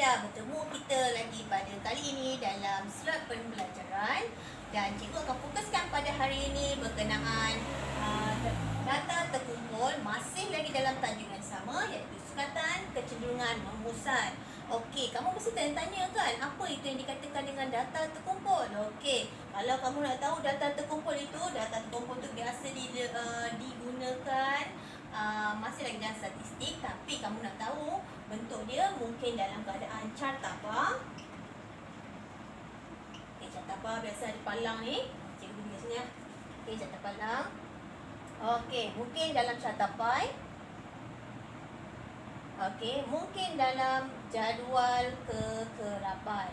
Alhamdulillah bertemu kita lagi pada kali ini dalam slot pembelajaran, dan cikgu akan fokuskan pada hari ini berkenaan data terkumpul, masih lagi dalam tajuk yang sama, iaitu sukatan kecenderungan memusat. Okey, kamu mesti tanya-tanya kan apa itu yang dikatakan dengan data terkumpul. Okey, kalau kamu nak tahu data terkumpul itu biasa digunakan masih lagi dalam statistik, tapi kamu nak tahu bentuk dia mungkin dalam keadaan cartabah. Okey, cartabah biasa ada palang ni. Cikgu bagi sini ya. Okey, carta palang. Okey, mungkin dalam cartabah. Okey, mungkin dalam jadual kekerapan.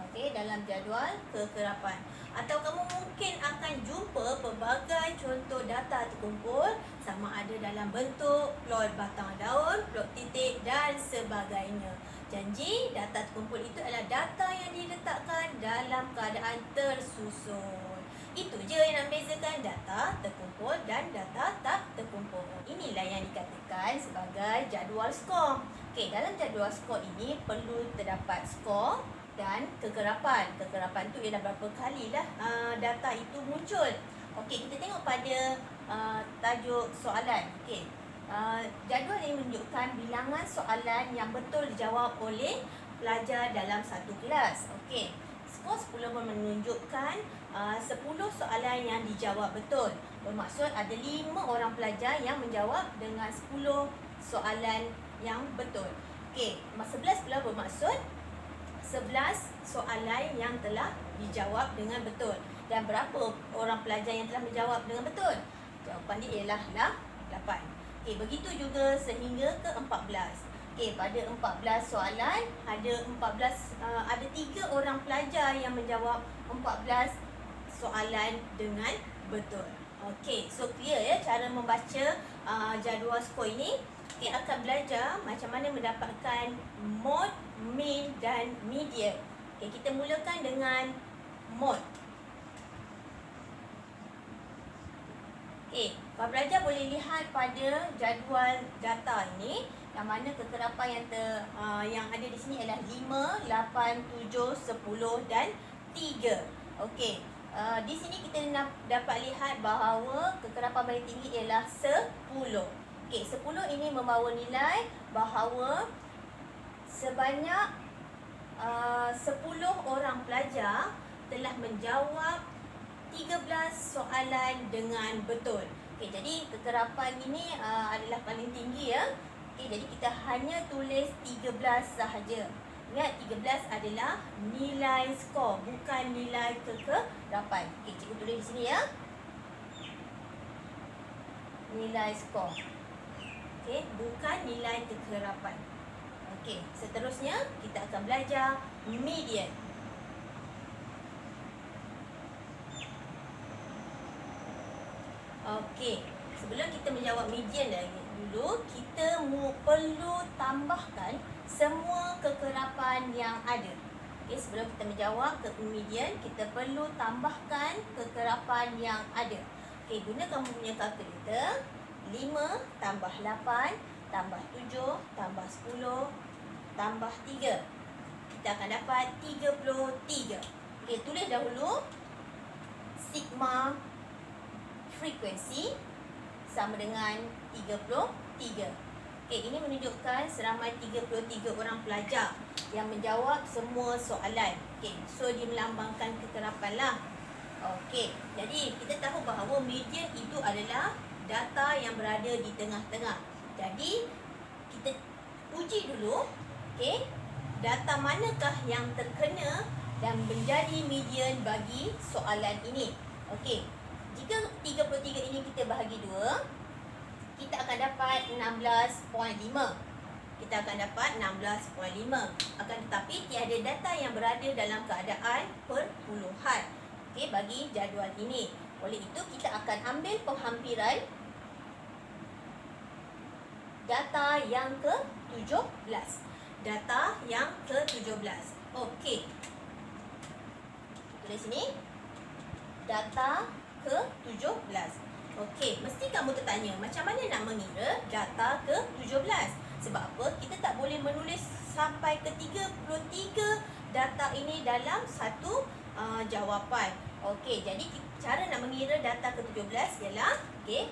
Okey, dalam jadual kekerapan. Atau kamu mungkin akan jumpa pelbagai contoh data terkumpul, sama ada dalam bentuk plot batang daun, plot titik dan sebagainya. Janji data terkumpul itu adalah data yang diletakkan dalam keadaan tersusun. Itu je yang nak bezakan data terkumpul dan data tak terkumpul. Inilah yang dikatakan sebagai jadual skor. Okey, dalam jadual skor ini perlu terdapat skor dan kekerapan. Kekerapan tu ialah berapa kalilah data itu muncul. Okey, kita tengok pada tajuk soalan. Okey, jadual ini menunjukkan bilangan soalan yang betul dijawab oleh pelajar dalam satu kelas. Okey, skor 10 menunjukkan 10 soalan yang dijawab betul. Bermaksud ada 5 orang pelajar yang menjawab dengan 10 soalan yang betul. Okey, 11 pula bermaksud 11 soalan yang telah dijawab dengan betul. Dan berapa orang pelajar yang telah menjawab dengan betul? Jawapan dia ialah 8. Okey, begitu juga sehingga ke 14. Okey, pada 14 soalan ada 3 orang pelajar yang menjawab 14 soalan dengan betul. Okey, so clear ya cara membaca jadual skor ini. Okey, akan belajar macam mana mendapatkan mode, mean dan median. Okey, kita mulakan dengan mode. Okey, para pelajar boleh lihat pada jadual data ini yang mana kekerapan yang ada di sini adalah 5, 8, 7, 10 dan 3. Okey, di sini kita dapat lihat bahawa kekerapan paling tinggi ialah 10. Okey, 10 ini membawa nilai bahawa sebanyak 10 orang pelajar telah menjawab 13 soalan dengan betul. Okey, jadi kekerapan ini adalah paling tinggi ya. Okey, jadi kita hanya tulis 13 sahaja. Ingat, 13 adalah nilai skor, bukan nilai kekerapan. Okey, cikgu tulis di sini ya. Nilai skor. Okey, bukan nilai kekerapan. Okey, seterusnya kita akan belajar median. Okey, sebelum kita menjawab median dulu, kita perlu tambahkan semua kekerapan yang ada. Okey, sebelum kita menjawab ke median, kita perlu tambahkan kekerapan yang ada. Okey, guna kamu punya kalkulator. 5 tambah 8 tambah 7 tambah 10 tambah 3. Kita akan dapat 33. Okey, tulis dahulu sigma frekuensi sama dengan 33. Okey, ini menunjukkan seramai 33 orang pelajar yang menjawab semua soalan. Okey, so dia melambangkan kekerapan lah. Okey, jadi kita tahu bahawa median itu adalah data yang berada di tengah-tengah. Jadi kita uji dulu, okey, data manakah yang terkena dan menjadi median bagi soalan ini. Okey, jika 33 ini kita bahagi 2, kita akan dapat 16.5. Kita akan dapat 16.5. Akan tetapi tiada data yang berada dalam keadaan perpuluhan. Okey, bagi jadual ini. Oleh itu kita akan ambil penghampiran data yang ke-17. Data yang ke-17. Okey. Tulis sini. Data ke-17. Okey, mesti kamu tertanya, macam mana nak mengira data ke-17? Sebab apa? Kita tak boleh menulis sampai ke 30 tiga data ini dalam satu jawapan. Okey, jadi cara nak mengira data ke-17 ialah okey.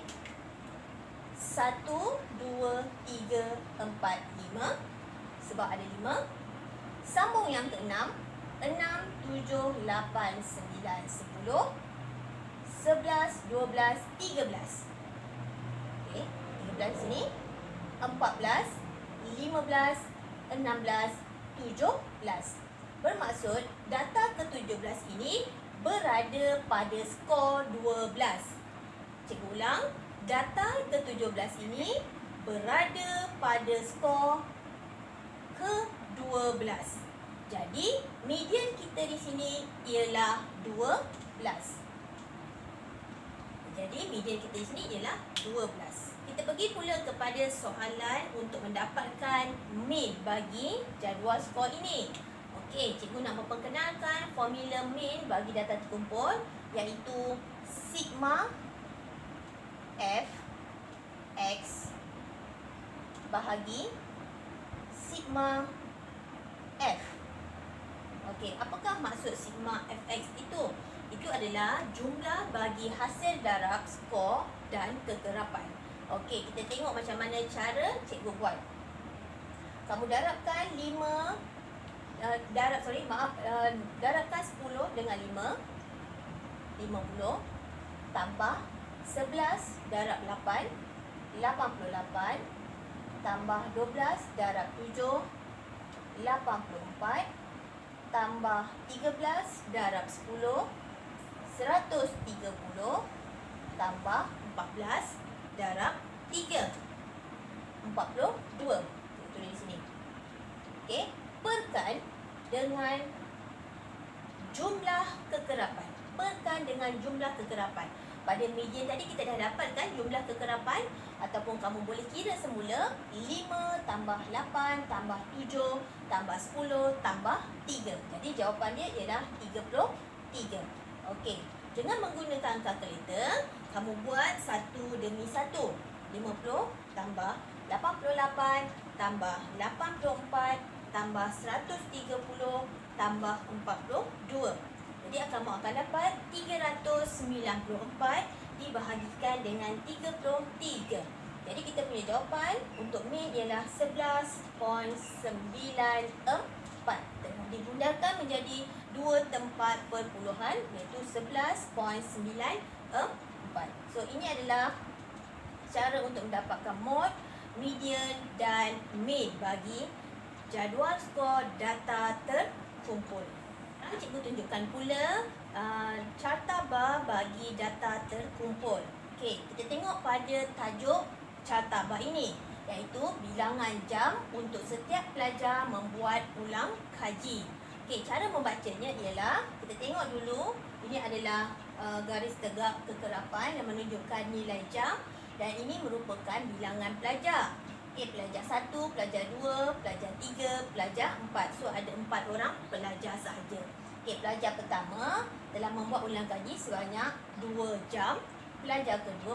1 2 3 4 5 sebab ada 5. Sambung yang ke-6. 6 7 8 9 10 11 12 13. Okey, 13 sini. 14 15 16 17. Bermaksud data ke-17 ini berada pada skor 12. Cikgu ulang, data ke-17 ini berada pada skor ke-12. Jadi, median kita di sini ialah 12. Jadi, median kita di sini ialah 12. Kita pergi pula kepada soalan untuk mendapatkan mean bagi jadual skor ini. Okey, cikgu nak memperkenalkan formula mean bagi data terkumpul, iaitu sigma f x bahagi sigma f. Okey, apakah maksud sigma fx itu? Itu adalah jumlah bagi hasil darab, skor dan kekerapan. Okey, kita tengok macam mana cara cikgu buat. Kamu darabkan 5 darabkan 10 dengan 5 50 tambah 11 darab 8 88 tambah 12 darab 7 84 tambah 13 darab 10 130 tambah 14 darab 3 42. Tulis di sini. Okey, perkan dengan jumlah kekerapan. Perkan dengan jumlah kekerapan. Pada median tadi kita dah dapatkan jumlah kekerapan, ataupun kamu boleh kira semula 5 tambah 8 tambah 7 tambah 10 tambah 3. Jadi jawapan dia ialah 33. Okey, dengan menggunakan kalkulator, kamu buat satu demi satu. 50 tambah 88 tambah 84 tambah 130 tambah 42. Jadi kamu akan dapat 394 dibahagikan dengan 33. Jadi kita punya jawapan untuk mean ialah 11.94. Digunakan menjadi 2 tempat perpuluhan, iaitu 11.94. So ini adalah cara untuk mendapatkan mod, median dan mean bagi jadual skor data terkumpul. Cikgu tunjukkan pula carta bar bagi data terkumpul. Okey, kita tengok pada tajuk carta bar ini, iaitu bilangan jam untuk setiap pelajar membuat ulang kaji. Okey, cara membacanya ialah kita tengok dulu, ini adalah garis tegak kekerapan yang menunjukkan nilai jam, dan ini merupakan bilangan pelajar. Okey, pelajar 1, pelajar 2, pelajar 3, pelajar 4. So ada 4 orang pelajar sahaja. Okey, pelajar pertama telah membuat ulang kaji sebanyak 2 jam. Pelajar kedua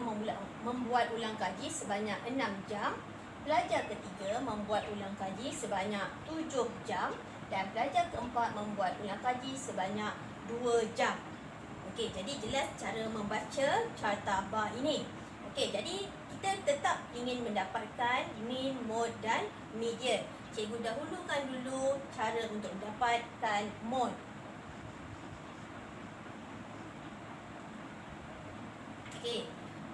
membuat ulang kaji sebanyak 6 jam. Pelajar ketiga membuat ulang kaji sebanyak 7 jam. Dan pelajar keempat membuat ulang kaji sebanyak 2 jam. Okey, jadi jelas cara membaca carta bar ini. Okey, jadi kita tetap ingin mendapatkan mean, mode dan median. Cikgu dahulukan dulu cara untuk mendapatkan mode. Okey,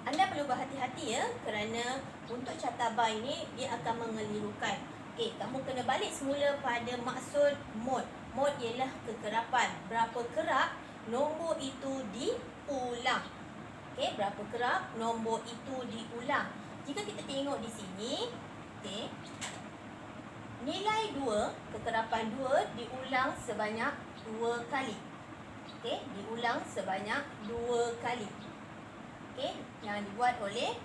anda perlu berhati-hati ya, kerana untuk carta bar ini dia akan mengelirukan. Okey, kamu kena balik semula pada maksud mode. Mode ialah kekerapan. Berapa kerap nombor itu diulang. Okey, berapa kerap nombor itu diulang. Jika kita tengok di sini, okey, nilai 2, kekerapan 2 diulang sebanyak 2 kali. Okey, diulang sebanyak 2 kali. Okey, yang dibuat oleh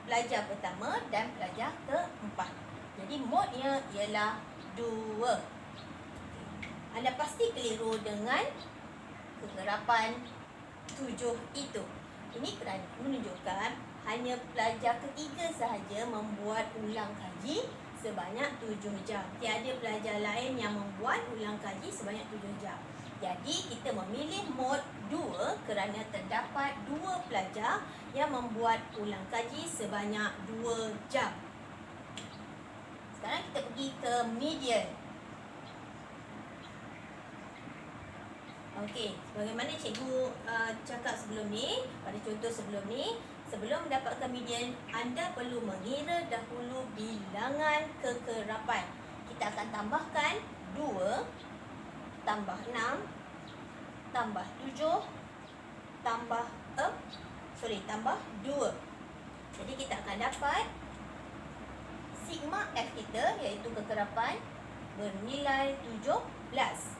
pelajar pertama dan pelajar keempat. Jadi modnya ialah 2. Anda pasti keliru dengan kekerapan 7 itu. Ini menunjukkan hanya pelajar ketiga sahaja membuat ulang kaji, sebanyak 7 jam. Tiada pelajar lain yang membuat ulang kaji sebanyak 7 jam. Jadi kita memilih mod 2 kerana terdapat 2 pelajar yang membuat ulang kaji sebanyak 2 jam. Sekarang kita pergi ke median. Okey, bagaimana cikgu cakap sebelum ni, pada contoh sebelum ni, sebelum mendapatkan median, anda perlu mengira dahulu bilangan kekerapan. Kita akan tambahkan 2 tambah 6 tambah 7 tambah 2. Jadi kita akan dapat sigma F kita, iaitu kekerapan, bernilai 17.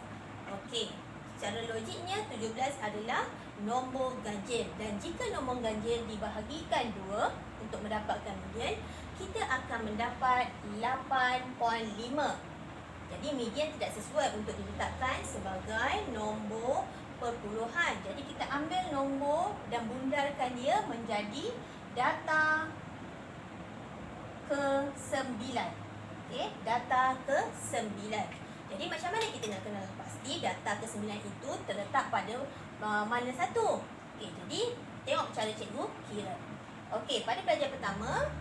Okey, secara logiknya 17 adalah nombor ganjil, dan jika nombor ganjil dibahagikan 2 untuk mendapatkan median, kita akan mendapat 8.5. Jadi median tidak sesuai untuk diletakkan sebagai nombor perpuluhan. Jadi kita ambil nombor dan bundarkan dia menjadi data ke-9. Okey, data ke-9. Jadi macam mana kita nak kenal pasti data ke-9 itu terletak pada mana satu? Okey, jadi tengok cara cikgu kira. Okey, pada pelajar pertama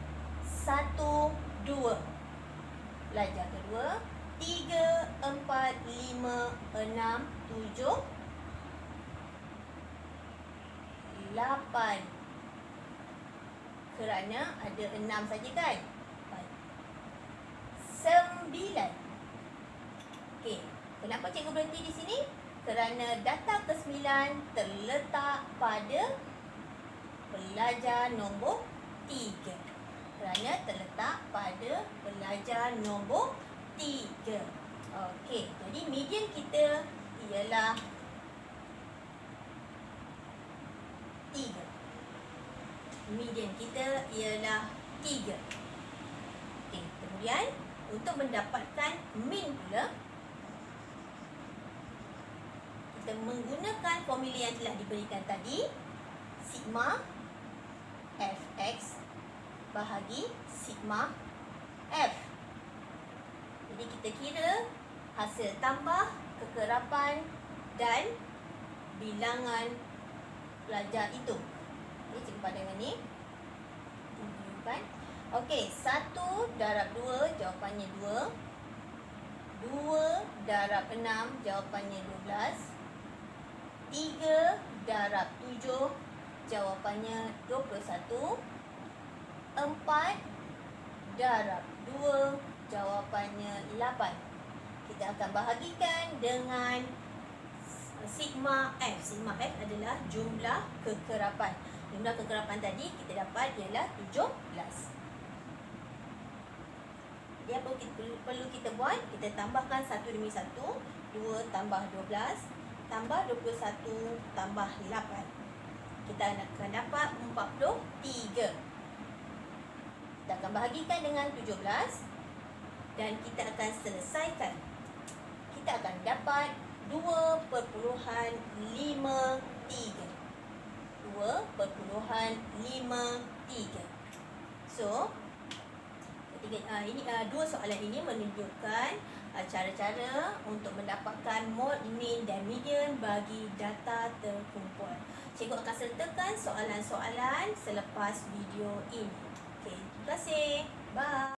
1, 2. Pelajar kedua 3, 4, 5, 6, 7, 8. Kerana ada 6 saja kan? 9. Okey, kenapa cikgu berhenti di sini? Kerana data ke-9 terletak pada pelajar nombor 3. Kerana terletak pada pelajar nombor 3. Okey, jadi median kita ialah 3. Median kita ialah 3. Okey, kemudian untuk mendapatkan min pula, kita menggunakan formula yang telah diberikan tadi, sigma fx bahagi sigma f. Jadi kita kira hasil tambah kekerapan dan bilangan pelajar itu. Ini cikgu pandangan ni. Tunjukkan. Okey, 1 darab 2 jawapannya 2. 2 darab 6 jawapannya 12. 3 darab 7 jawapannya 21. 4 darab 2 jawapannya 8. Kita akan bahagikan dengan sigma F. Sigma F adalah jumlah kekerapan. Jumlah kekerapan tadi kita dapat ialah 17. Dia perlu kita buat, kita tambahkan 1 demi 1. 2 tambah 12 tambah 21 tambah 8. Kita akan dapat 43. Kita akan bahagikan dengan 17 dan kita akan selesaikan. Kita akan dapat 2.53. 2.53. So, ini dua soalan ini menunjukkan cara-cara untuk mendapatkan mod, min dan median bagi data terkumpul. Cikgu akan sertakan soalan-soalan selepas video ini. Okey, terima kasih. Bye.